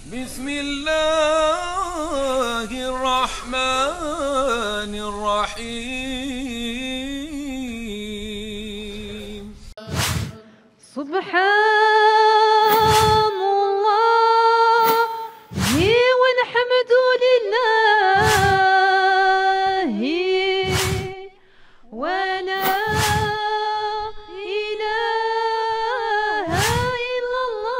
بسم الله الرحمن الرحيم سبحان الله والحمد لله ولا إله إلا الله.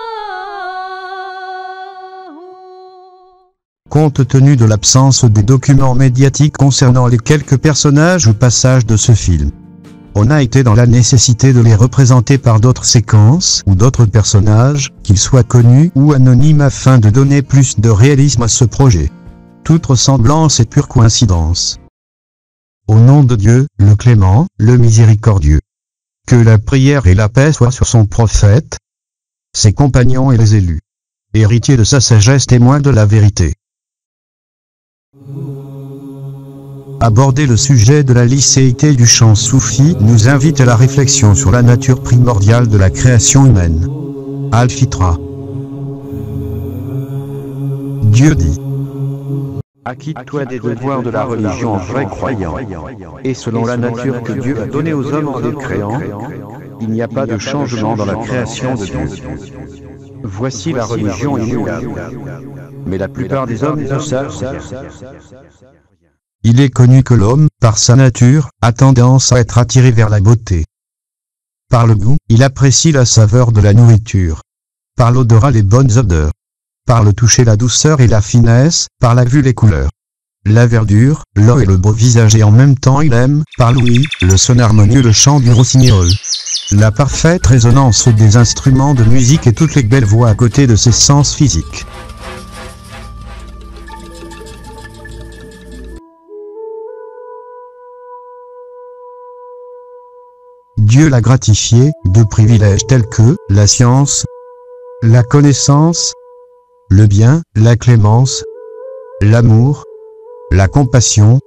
Compte tenu de l'absence des documents médiatiques concernant les quelques personnages ou passages de ce film, on a été dans la nécessité de les représenter par d'autres séquences ou d'autres personnages, qu'ils soient connus ou anonymes afin de donner plus de réalisme à ce projet. Toute ressemblance est pure coïncidence. Au nom de Dieu, le clément, le miséricordieux. Que la prière et la paix soient sur son prophète, ses compagnons et les élus. Héritiers de sa sagesse, témoins de la vérité. Aborder le sujet de la licéité du chant soufi nous invite à la réflexion sur la nature primordiale de la création humaine. Al-Fitra. Dieu dit: acquitte-toi des devoirs de la religion en vrai croyant, et selon la nature que Dieu a donnée aux hommes en les créant, il n'y a pas de changement dans la création de Dieu. Voici la religion immuable, mais la plupart des hommes ne savent rien. Il est connu que l'homme, par sa nature, a tendance à être attiré vers la beauté. Par le goût, il apprécie la saveur de la nourriture. Par l'odorat, les bonnes odeurs. Par le toucher, la douceur et la finesse. Par la vue, les couleurs, la verdure, l'eau et le beau visage. Et en même temps, il aime, par l'ouïe, le son harmonieux, le chant du rossignol, la parfaite résonance des instruments de musique et toutes les belles voix à côté de ses sens physiques. Dieu l'a gratifié de privilèges tels que la science, la connaissance, le bien, la clémence, l'amour, la compassion,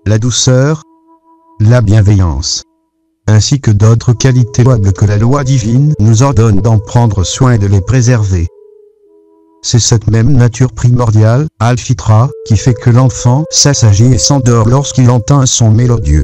la douceur, la bienveillance, ainsi que d'autres qualités louables que la loi divine nous ordonne d'en prendre soin et de les préserver. C'est cette même nature primordiale, Al-Fitra, qui fait que l'enfant s'assagit et s'endort lorsqu'il entend un son mélodieux.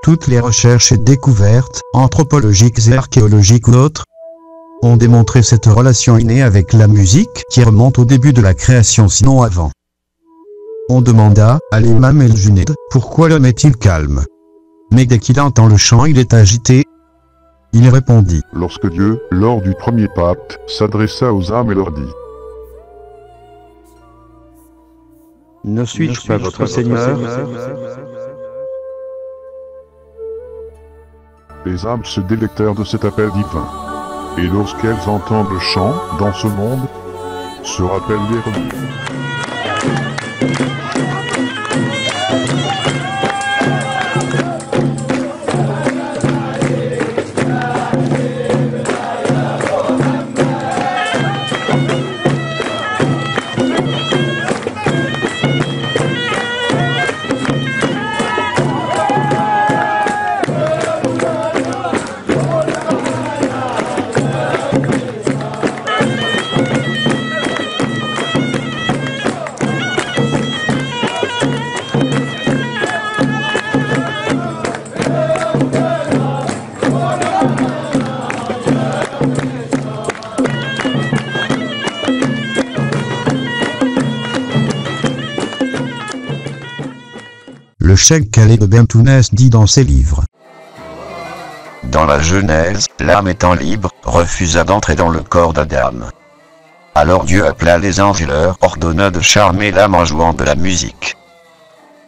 Toutes les recherches et découvertes, anthropologiques et archéologiques ou autres, ont démontré cette relation innée avec la musique qui remonte au début de la création, sinon avant. On demanda à l'imam El-Junayd pourquoi l'homme est-il calme, mais dès qu'il entend le chant il est agité. Il répondit: lorsque Dieu, lors du premier pacte, s'adressa aux âmes et leur dit: ne suis-je pas votre Seigneur? Les âmes se délectèrent de cet appel divin. Et lorsqu'elles entendent le chant dans ce monde, se rappellent les remous. Le cheikh Khaled Ben Tounès dit dans ses livres: dans la Genèse, l'âme étant libre, refusa d'entrer dans le corps d'Adam. Alors Dieu appela les anges et leur ordonna de charmer l'âme en jouant de la musique.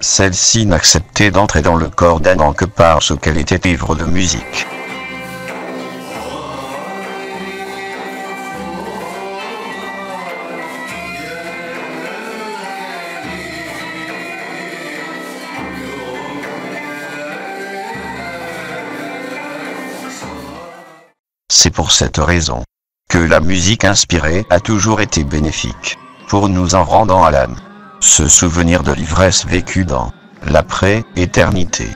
Celle-ci n'acceptait d'entrer dans le corps d'Adam que parce qu'elle était ivre de musique. pour cette raison que la musique inspirée a toujours été bénéfique pour nous en rendant à l'âme ce souvenir de l'ivresse vécue dans l'après-éternité.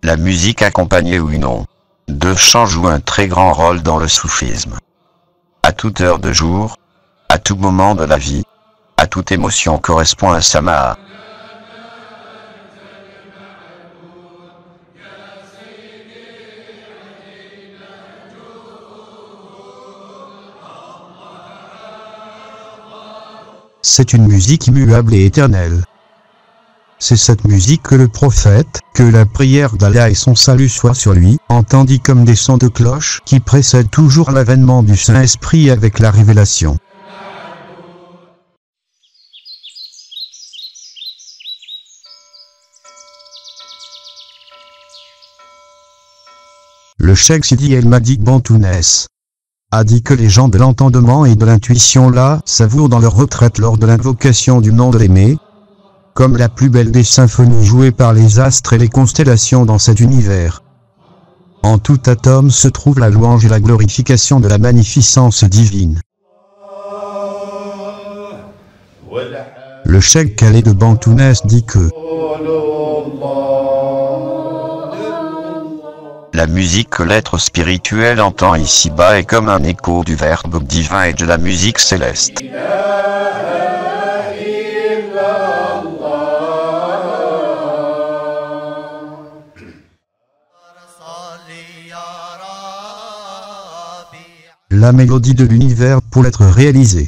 La musique accompagnée ou non de chant joue un très grand rôle dans le soufisme. À toute heure de jour, à tout moment de la vie, à toute émotion correspond un sama'a. C'est une musique immuable et éternelle. C'est cette musique que le prophète, que la prière d'Allah et son salut soient sur lui, entendit comme des sons de cloche qui précèdent toujours l'avènement du Saint-Esprit avec la révélation. Le cheikh Sidi El Mahdi Bantounès a dit que les gens de l'entendement et de l'intuition là savourent dans leur retraite lors de l'invocation du nom de l'aimé, comme la plus belle des symphonies jouées par les astres et les constellations dans cet univers. En tout atome se trouve la louange et la glorification de la magnificence divine. Le cheikh Khaled de Bantounès dit que la musique que l'être spirituel entend ici-bas est comme un écho du verbe divin et de la musique céleste. la mélodie de l'univers pour l'être réalisée.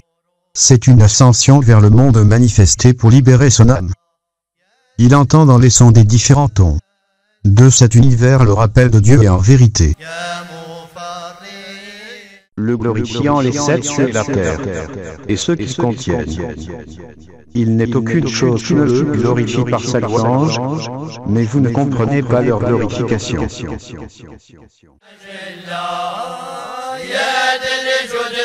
C'est une ascension vers le monde manifesté pour libérer son âme. Il entend dans les sons des différents tons de cet univers le rappel de Dieu et en vérité. Le glorifiant les sept cieux et la terre, et ceux qui se contiennent. Il n'est aucune chose qui ne le glorifie par sa louange, mais vous ne comprenez pas leur glorification. يا ذا الجود